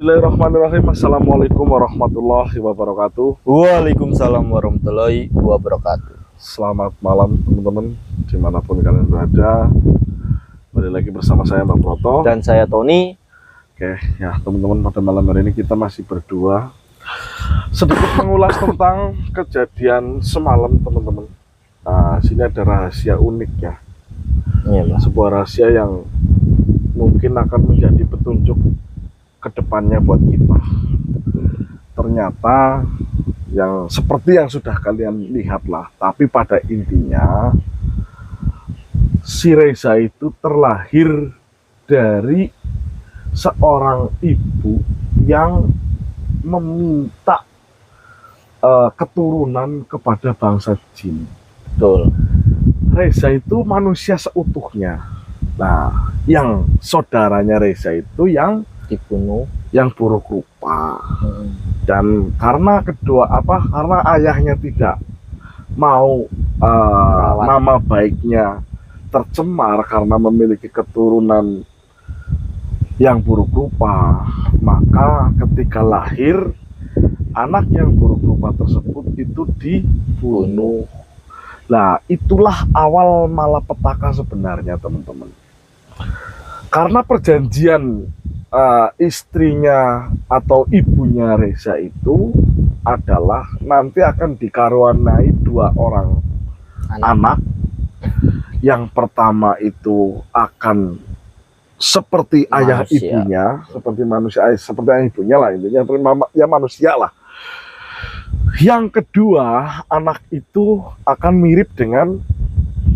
Bismillahirrahmanirrahim. Assalamualaikum warahmatullahi wabarakatuh. Waalaikumsalam warahmatullahi wabarakatuh. Selamat malam teman-teman, dimanapun kalian berada. Kembali lagi bersama saya Mbak Proto. Dan saya Tony. Oke, ya teman-teman, pada malam hari ini kita masih berdua sedikit mengulas tentang kejadian semalam teman-teman. Nah, sini ada rahasia unik ya. Iya, Mas. Sebuah rahasia yang mungkin akan menjadi petunjuk kedepannya buat kita. Ternyata yang seperti yang sudah kalian lihat lah, tapi pada intinya si Reza itu terlahir dari seorang ibu yang meminta keturunan kepada bangsa jin. Betul. Reza itu manusia seutuhnya. Nah, yang saudaranya Reza itu yang Dibunuh. buruk rupa. Dan karena karena ayahnya tidak mau nama baiknya tercemar karena memiliki keturunan yang buruk rupa, maka ketika lahir anak yang buruk rupa tersebut itu dibunuh. Nah, itulah awal malapetaka sebenarnya teman-teman. Karena perjanjian istrinya atau ibunya Reza itu adalah nanti akan dikaruniai dua orang anak. Yang pertama itu akan seperti ayah ibunya, seperti manusia, seperti ayah ibunya lah intinya, ya manusia lah. Yang kedua, anak itu akan mirip dengan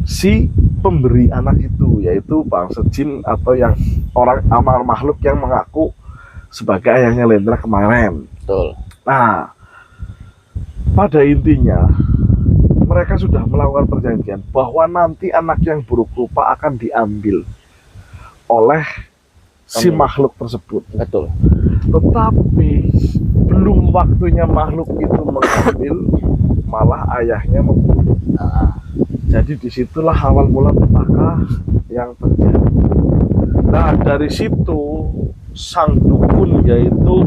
si pemberi anak itu, yaitu bangsa jin atau yang orang amal makhluk yang mengaku sebagai ayahnya Lendra kemarin. Betul. Nah, pada intinya mereka sudah melakukan perjanjian bahwa nanti anak yang buruk rupa akan diambil oleh si makhluk tersebut. Betul. Tetapi belum waktunya makhluk itu mengambil, malah ayahnya membunuh. Jadi disitulah awal mula petaka yang terjadi. Nah, dari situ sang dukun yaitu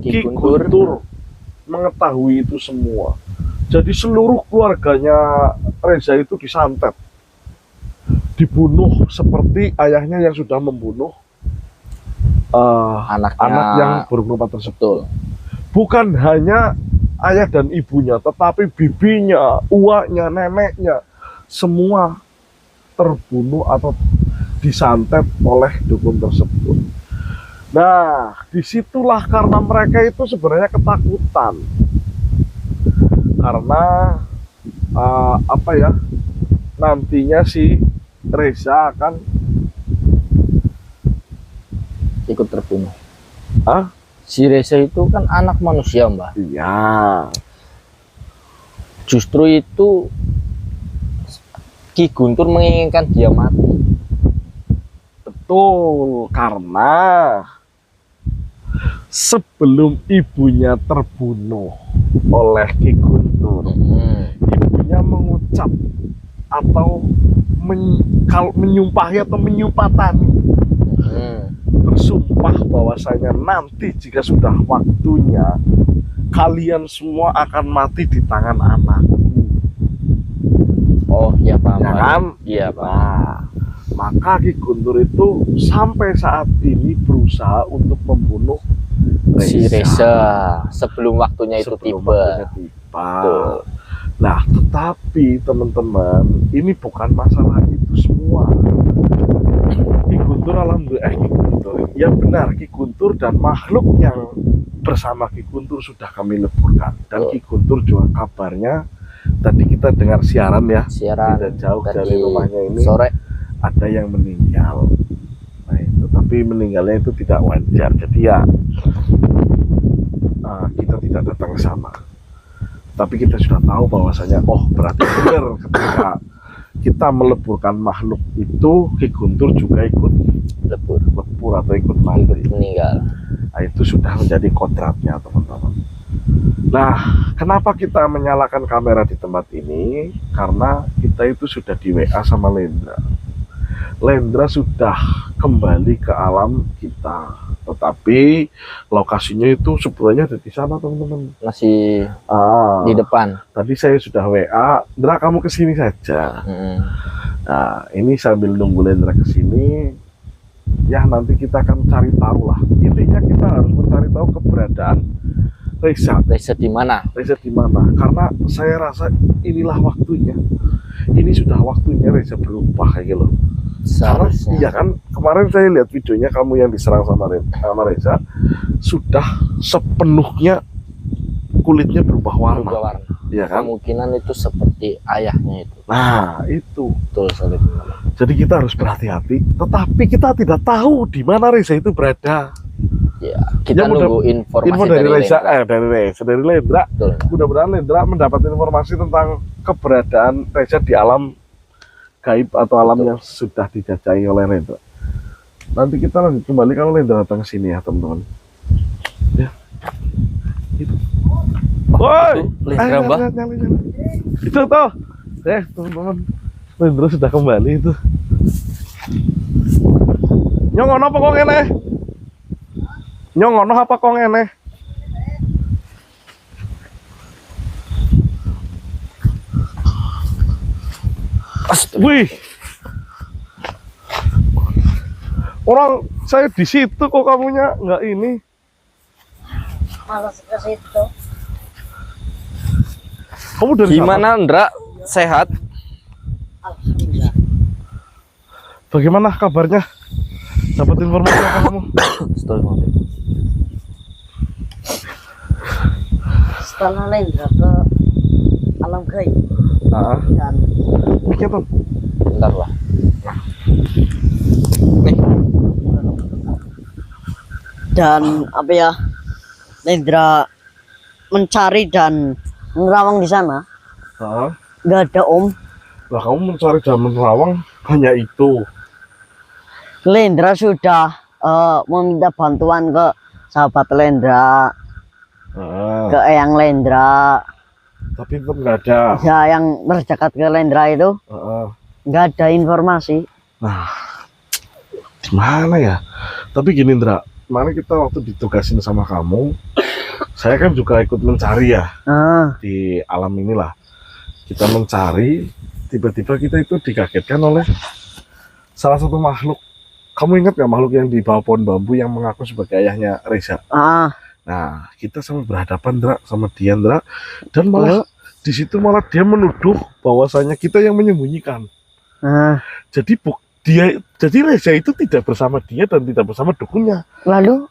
Ki Guntur mengetahui itu semua. Jadi seluruh keluarganya Reza itu disantet, dibunuh seperti ayahnya yang sudah membunuh anak yang buruk rupa tersebut. Bukan hanya ayah dan ibunya, tetapi bibinya, uaknya, neneknya, semua terbunuh atau disantet oleh dukun tersebut. Nah, disitulah karena mereka itu sebenarnya ketakutan. Karena nantinya si Reza akan ikut terbunuh. Si Reza itu kan anak manusia, Mbak. Iya. Justru itu Ki Guntur menginginkan dia mati. Betul, karena sebelum ibunya terbunuh oleh Ki Guntur, ibunya mengucap atau menyumpahi atau menyumpatani, bersumpah bahwasanya nanti jika sudah waktunya kalian semua akan mati di tangan anakku. Oh ya, Pak. Ya kan? Iya, Pak. Nah, maka Ki Guntur itu sampai saat ini berusaha untuk membunuh si Reza sebelum waktunya itu tiba. Nah, tetapi teman-teman, ini bukan masalah itu semua. Ki Guntur, alhamdulillah, Ki Guntur, ya benar, Ki Guntur dan makhluk yang bersama Ki Guntur sudah kami leburkan. Dan Ki Guntur juga kabarnya tadi kita dengar siaran ya, tidak jauh dari rumahnya ini sore ada yang meninggal. Nah, itu tapi meninggalnya itu tidak wajar. Jadi ya kita tidak datang ke sana. Tapi kita sudah tahu bahwasanya berarti benar ketika kita meleburkan makhluk itu, Ki Guntur juga ikut lebur atau ikut mati, meninggal. Nah, itu sudah menjadi kodratnya teman-teman. Nah, kenapa kita menyalakan kamera di tempat ini? Karena kita itu sudah di WA sama Lendra. Lendra sudah kembali ke alam kita, tetapi lokasinya itu sebenarnya ada di sana teman-teman. Masih di depan. Tadi saya sudah WA, Indra kamu kesini saja. Nah ini sambil nunggu Lendra kesini, ya nanti kita akan cari tahu lah. Intinya kita harus mencari tahu keberadaan Reza. Reza di mana? Reza di mana? Karena saya rasa inilah waktunya. Ini sudah waktunya Reza berubah kayak gitu loh. Seharusnya. Iya kan, kemarin saya lihat videonya kamu yang diserang sama Reza, sudah sepenuhnya kulitnya berubah warna. Iya kan? Kemungkinan itu seperti ayahnya itu. Nah, itu. Betul sekali. Jadi kita harus berhati-hati, tetapi kita tidak tahu di mana Reza itu berada. Ya, kita nunggu informasi info dari Reza, dari Lendra. Mudah-mudahan Lendra mendapat informasi tentang keberadaan Reza di alam gaib atau alam yang sudah dijajahi oleh Lendra. Nanti kita lanjut kembali kalau Lendra datang ke sini ya teman-teman. Ya. Itu. Woi, Lendra Mbak. Itu toh. Teman-teman. Lendra sudah kembali itu. Nyong apa kok ngene? Nyong apa kok ngene? Wih, orang saya di situ kok kamunya nggak ini. Malas ke situ. Kamu dari gimana, Ndra? Sehat? Alhamdulillah. Bagaimana kabarnya? Dapat informasi apa kamu? Setelah Lendra ke alam gaib dan Mikir tuh. Bentar lah. Nih. dan apa ya, Lendra mencari dan menerawang di sana. Nggak ada Om. Lah kamu mencari dan menerawang hanya itu. Lendra sudah meminta bantuan ke sahabat Lendra, ke Eyang Lendra. Tapi tetap nggak ada. Ya, yang terdekat ke Lendra itu nggak ada informasi. Nah, gimana ya? Tapi gini Indra, kemarin kita waktu ditugasin sama kamu, saya kan juga ikut mencari ya di alam inilah. Kita mencari, tiba-tiba kita itu dikagetkan oleh salah satu makhluk. Kamu ingat nggak makhluk yang di bawah pohon bambu yang mengaku sebagai ayahnya Reza? Nah, kita sama berhadapan Indra, sama dia Indra, dan malah di situ malah dia menuduh bahwasanya kita yang menyembunyikan. Jadi Reza itu tidak bersama dia dan tidak bersama dukunnya. Lalu?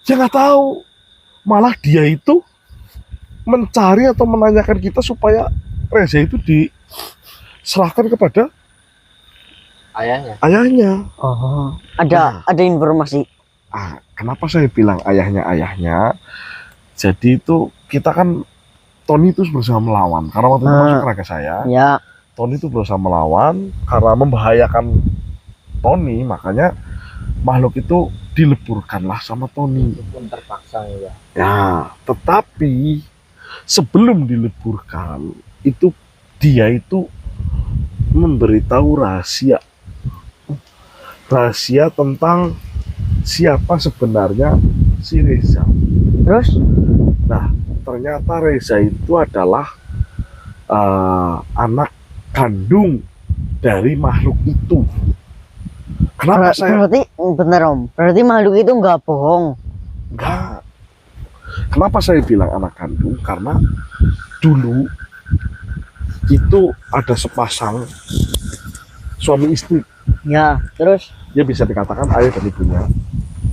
Dia nggak tahu. Malah dia itu mencari atau menanyakan kita supaya Reza itu diserahkan kepada ayahnya. Ada informasi. Kenapa saya bilang ayahnya? Jadi itu kita kan Tony itu berusaha melawan karena waktu itu masuk raga saya. Ya. Tony itu berusaha melawan karena membahayakan Tony, makanya makhluk itu dileburkanlah sama Tony. Itu pun terpaksa ya. Ya, tetapi sebelum dileburkan itu dia itu memberitahu rahasia tentang siapa sebenarnya si Reza. Terus? Nah, ternyata Reza itu adalah anak kandung dari makhluk itu. Kenapa berarti bener Om? Berarti makhluk itu nggak bohong? Enggak. Kenapa saya bilang anak kandung? Karena dulu itu ada sepasang suami istri. Ya, terus? Ya bisa dikatakan ayah dan ibunya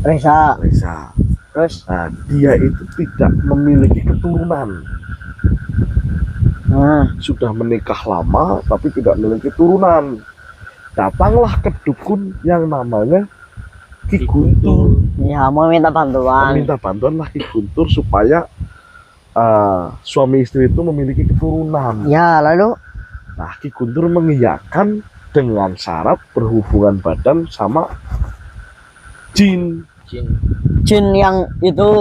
Reza. Terus? Nah, dia itu tidak memiliki keturunan. Sudah menikah lama tapi tidak memiliki turunan. Datanglah ke dukun yang namanya Ki Guntur. Ya, mau minta bantuan. Meminta bantuan lah Ki Guntur supaya suami istri itu memiliki keturunan. Ya, lalu? Nah, Ki Guntur mengiyakan dengan syarat berhubungan badan sama jin yang itu.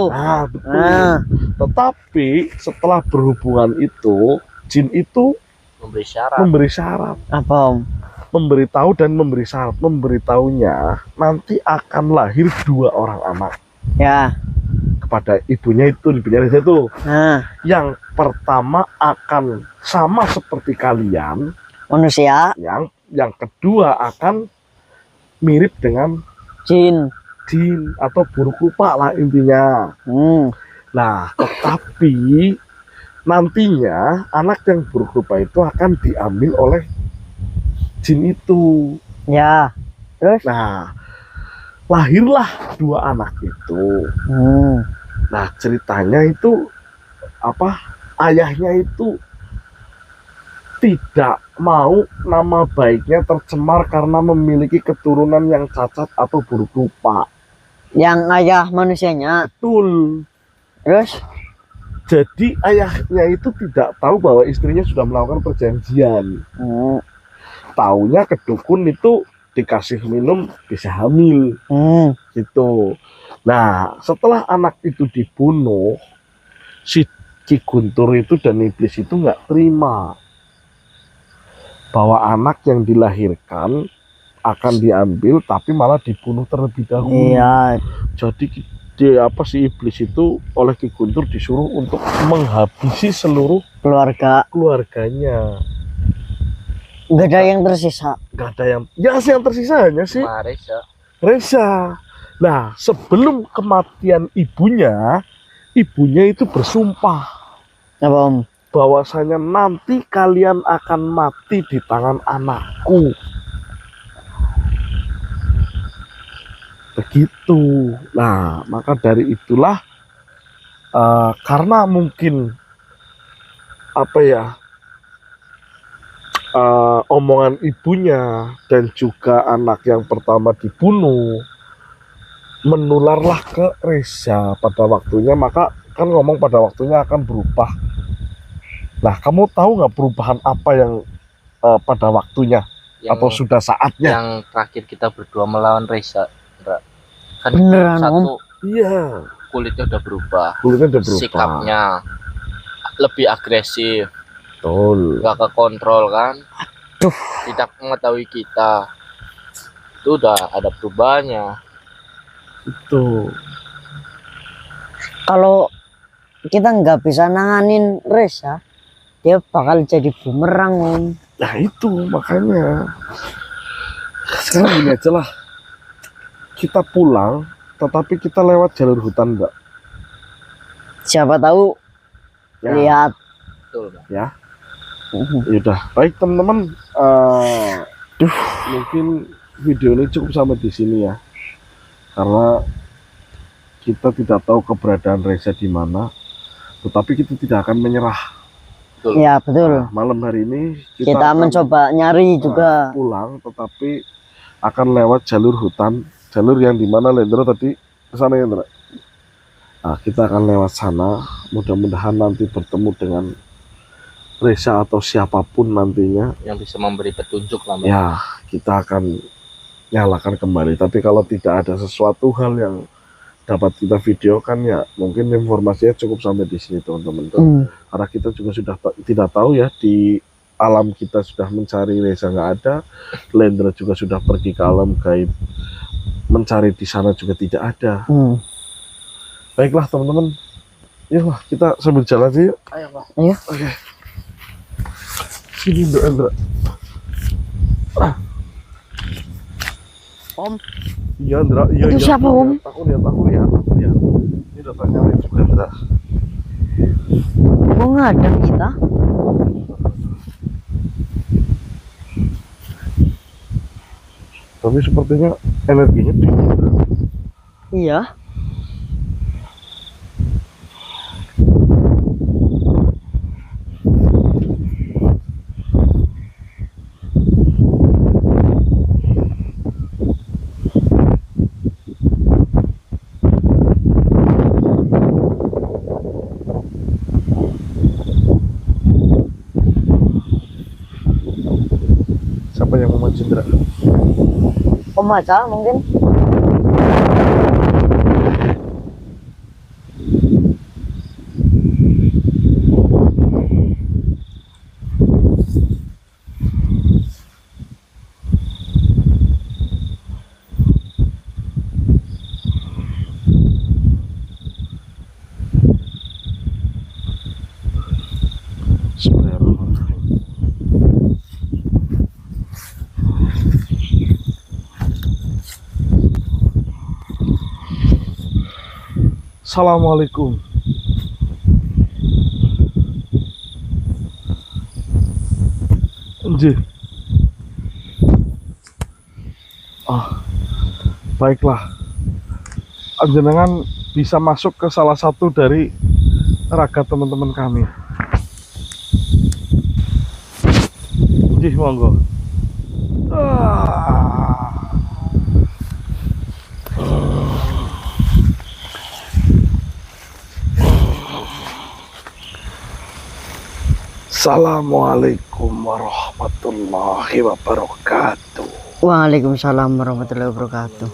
Betul. Tetapi setelah berhubungan itu, jin itu memberi syarat. Apa Om? memberitahu dan memberi syarat. Memberitahunya nanti akan lahir 2 orang anak Ya. kepada ibunya Reza itu. Nah, Yang pertama akan sama seperti kalian, manusia, yang kedua akan mirip dengan jin. jin atau buruk rupa lah intinya. Nah, tetapi nantinya anak yang buruk rupa itu akan diambil oleh jin itu. Ya. Terus? Nah, lahirlah 2 anak itu. Nah, ceritanya itu ayahnya itu tidak mau nama baiknya tercemar karena memiliki keturunan yang cacat atau buruk rupa. Yang ayah manusianya. Betul. Terus? Jadi ayahnya itu tidak tahu bahwa istrinya sudah melakukan perjanjian. Taunya ke dukun itu dikasih minum bisa hamil. Gitu. Nah, setelah anak itu dibunuh, si Ki Guntur itu dan iblis itu nggak terima bahwa anak yang dilahirkan akan diambil tapi malah dibunuh terlebih dahulu. Iya. Jadi si iblis itu oleh Ki Guntur disuruh untuk menghabisi seluruh keluarganya. Nggak ada yang tersisa. Nggak ada yang tersisa hanya sih Reza. Nah, sebelum kematian ibunya itu bersumpah Apa, Om? bahwasanya nanti kalian akan mati di tangan anakku. Begitu. Nah, maka dari itulah karena mungkin omongan ibunya dan juga anak yang pertama dibunuh menularlah ke Reza pada waktunya, maka kan ngomong pada waktunya akan berubah. Nah, kamu tahu nggak perubahan apa yang pada waktunya atau sudah saatnya? Yang terakhir kita berdua melawan Reza, kan Beneran, satu, Iya, kulitnya udah berubah, berubah. sikapnya lebih agresif, Betul. nggak kekontrol kan, tidak mengetahui kita, itu udah ada perubahannya. Itu. Kalau kita nggak bisa nanganin Reza, dia bakal jadi bumerang, Om. Nah itu makanya sekarang gini aja lah, kita pulang tetapi kita lewat jalur hutan enggak? Siapa tahu lihat. Betul, Bang. Ya udah, baik teman-teman, mungkin video ini cukup sampai di sini ya, karena kita tidak tahu keberadaan Reza di mana, tetapi kita tidak akan menyerah. Betul. Ya, betul. Nah, malam hari ini Kita akan mencoba nyari juga. pulang, tetapi akan lewat jalur hutan, jalur yang dimana Lendro tadi kesana ya, Lendro. Nah, kita akan lewat sana, mudah-mudahan nanti bertemu dengan Reza atau siapapun nantinya yang bisa memberi petunjuk lah, Bang. ya, kita akan nyalakan kembali. Tapi kalau tidak ada sesuatu hal yang dapat kita videokan, ya mungkin informasinya cukup sampai di sini teman-teman. Karena kita juga sudah tidak tahu ya, di alam kita sudah mencari Reza nggak ada, Lendra juga sudah pergi ke alam gaib mencari di sana juga tidak ada. Baiklah teman-teman, yuk kita sambil jalan aja yuk. Ayo, Pak. Ayo. Oke. Sini Lendra. Om. Iya, Ndra. Iya, Itu siapa, Om? Aku lihat. Ini datangnya juga, Ndra. Kok nggak ada kita? Tapi sepertinya energinya tinggi, Ndra. Iya. Siapa yang mau maju, Ndra? Om aja mungkin. Assalamualaikum. Nggih. Baiklah. Panjenengan bisa masuk ke salah satu dari raga teman-teman kami. Nggih, monggo. Assalamualaikum warahmatullahi wabarakatuh. Waalaikumsalam warahmatullahi wabarakatuh.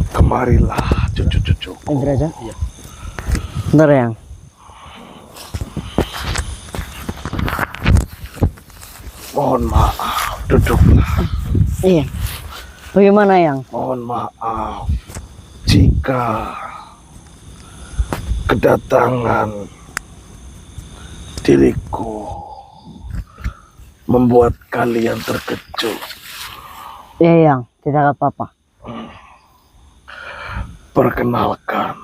Kemarilah cucu-cucu. Enter aja. Iya. Bentar yang. Mohon maaf, duduklah. Iya. Bagaimana yang? Mohon maaf jika kedatangan diriku membuat kalian terkejut. Iya yang. Tidak apa-apa. Perkenalkan,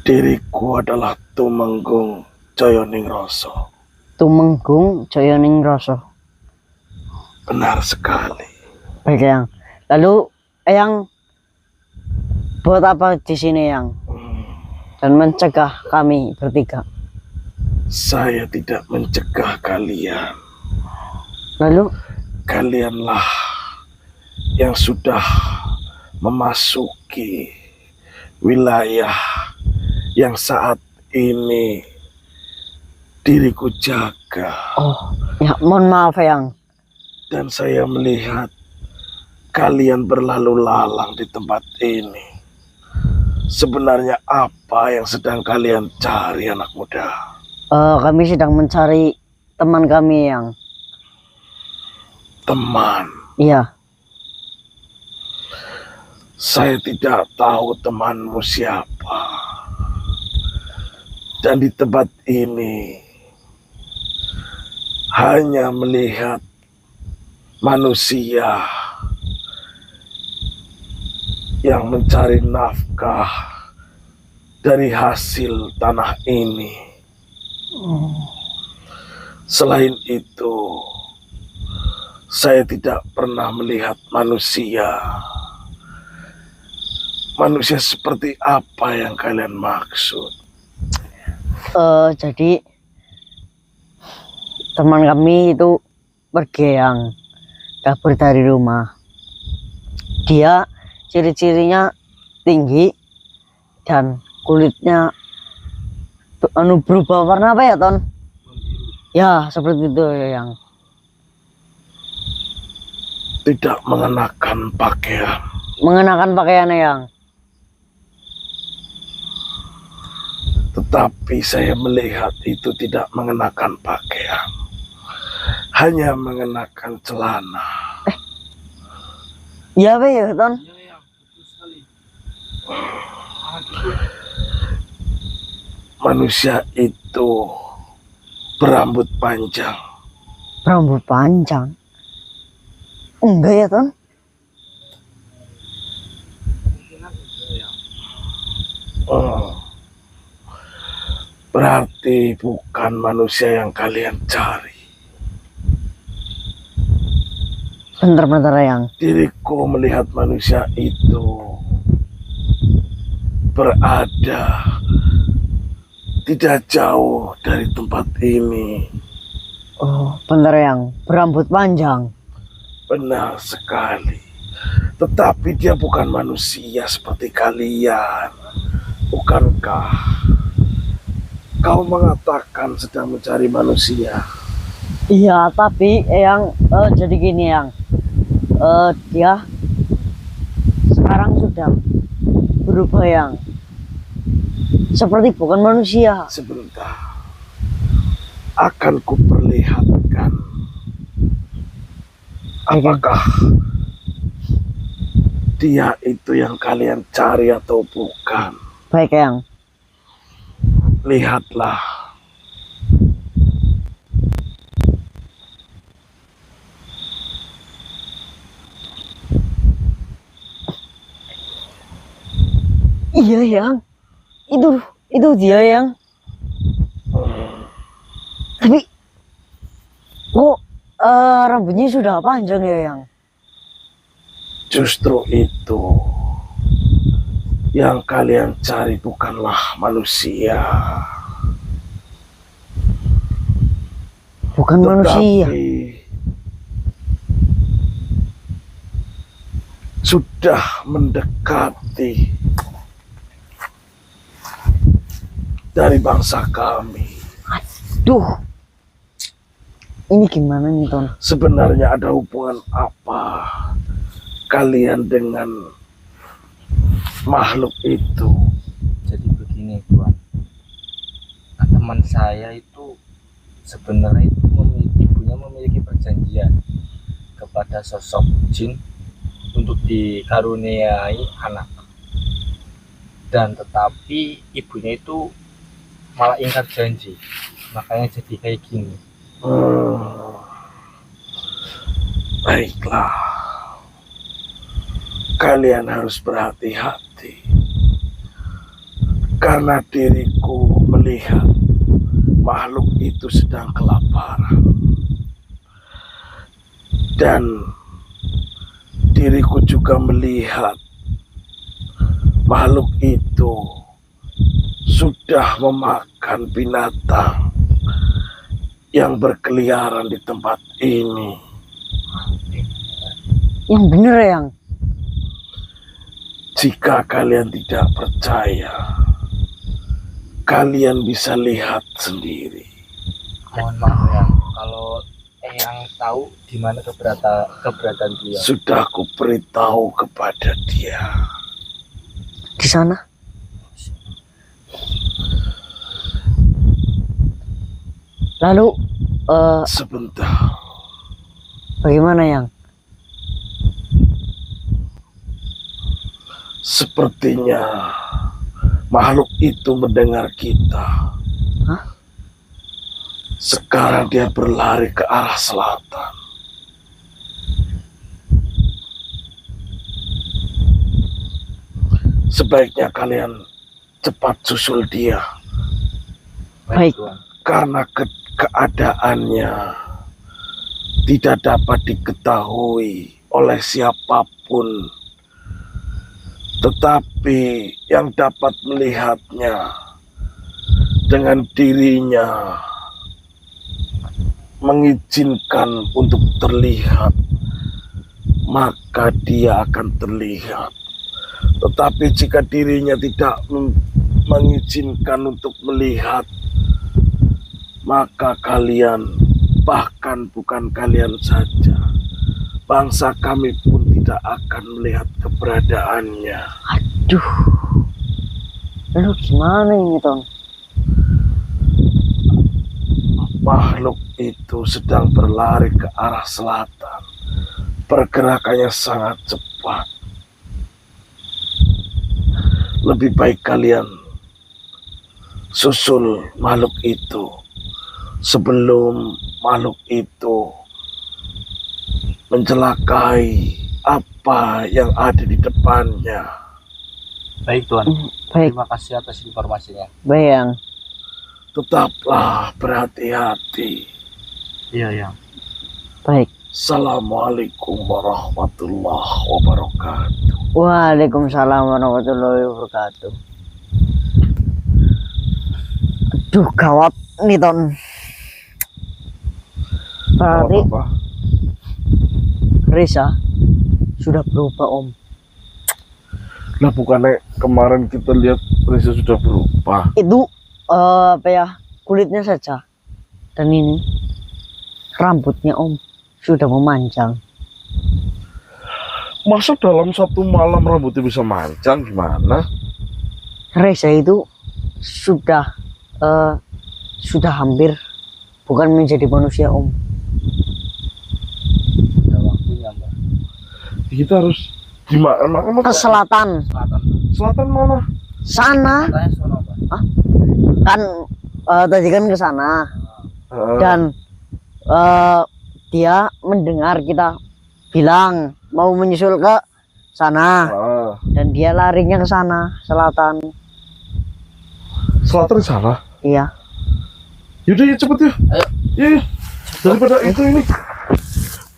diriku adalah Tumenggung Joyoningroso. Tumenggung Joyoningroso. Benar sekali. Baik yang. Lalu yang buat apa di sini yang? Dan mencegah kami bertiga. Saya tidak mencegah kalian. Lalu Kalianlah yang sudah memasuki wilayah yang saat ini diriku jaga. oh ya mohon maaf yang. Dan saya melihat kalian berlalu lalang di tempat ini. Sebenarnya apa yang sedang kalian cari, anak muda? Kami sedang mencari teman kami yang. Teman. Iya. Saya tidak tahu temanmu siapa. Dan di tempat ini hanya melihat manusia yang mencari nafkah dari hasil tanah ini. Selain itu, saya tidak pernah melihat manusia. Manusia seperti apa yang kalian maksud? Jadi teman kami itu pergi yang kabur dari rumah. Dia ciri-cirinya tinggi dan kulitnya berubah warna apa ya Ton? Ya seperti itu yang. Tidak mengenakan pakaian. Mengenakan pakaian yang. Tetapi saya melihat itu tidak mengenakan pakaian. Hanya mengenakan celana. Ya apa ya Ton? Manusia itu berambut panjang. Rambut panjang. Enggak ya Ton? Berarti bukan manusia yang kalian cari. Bentar-bentar yang. Diriku melihat manusia itu berada tidak jauh dari tempat ini. Oh, bentar yang. Berambut panjang. Benar sekali. Tetapi dia bukan manusia seperti kalian. Bukankah kau mengatakan sedang mencari manusia? Iya, tapi yang jadi gini yang. Dia sekarang sudah berubah yang. Seperti bukan manusia. Sebentar. Akan kuperlihatkan. Apakah dia itu yang kalian cari atau bukan? Baik yang. Lihatlah. Iya yang itu dia yang. Tapi kok rambutnya sudah panjang ya yang? Justru itu yang kalian cari bukanlah manusia. Bukan manusia. Sudah mendekati dari bangsa kami. Aduh. Ini gimana nih Ton? Sebenarnya ada hubungan apa kalian dengan makhluk itu? Jadi begini Tuan, teman saya itu sebenarnya itu ibunya memiliki perjanjian kepada sosok jin untuk dikaruniai anak, dan tetapi ibunya itu malah ingkar janji, makanya jadi kayak gini. Baiklah, kalian harus berhati-hati karena diriku melihat makhluk itu sedang kelaparan dan diriku juga melihat makhluk itu sudah memakan binatang yang berkeliaran di tempat ini. Yang bener yang. Jika kalian tidak percaya, kalian bisa lihat sendiri. Mohon maaf ya, kalau yang tahu di mana keberadaan dia. Sudah aku beritahu kepada dia. Di sana. Lalu Sebentar, bagaimana yang? sepertinya makhluk itu mendengar kita. Hah? Sekarang dia berlari ke arah selatan. Sebaiknya kalian cepat susul dia. Baik. Tuan. Karena keadaannya tidak dapat diketahui oleh siapapun, tetapi yang dapat melihatnya dengan dirinya mengizinkan untuk terlihat, maka dia akan terlihat. Tetapi jika dirinya tidak mengizinkan untuk melihat, maka kalian, bahkan bukan kalian saja, bangsa kami pun tidak akan melihat keberadaannya. Aduh. Lalu gimana ini Ton? Makhluk itu sedang berlari ke arah selatan. Pergerakannya sangat cepat. Lebih baik kalian susul makhluk itu sebelum makhluk itu mencelakai apa yang ada di depannya. Baik Tuan, Baik, terima kasih atas informasinya. baik yang. Tetaplah berhati-hati. Iya ya. Baik. Assalamualaikum warahmatullahi wabarakatuh. Waalaikumsalam warahmatullahi wabarakatuh. Aduh, gawat nih Ton. Berarti Apa? Reza sudah berubah Om. Lah bukannya kemarin kita lihat Reza sudah berubah. Itu apa ya, kulitnya saja. Dan ini rambutnya Om sudah memanjang. Masa dalam satu malam rambutnya bisa manjang gimana? Reza itu sudah hampir bukan menjadi manusia Om. Sudah waktunya Mbak. Kita harus gimana? Ke selatan. Selatan. Selatan mana? Sana Katanya sono Mbak. kan tadi kan ke sana dan dia mendengar kita bilang mau menyusul ke sana. Dan dia larinya ke sana, selatan. Selatan sana. Iya. Yaudah ya cepet ya. Ayo. Iya. Daripada itu ini.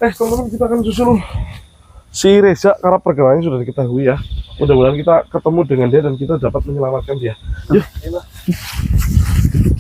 Teman-teman kita akan susul si Reza karena pergerakannya sudah diketahui ya. Mudah-mudahan kita ketemu dengan dia dan kita dapat menyelamatkan dia. Yuk.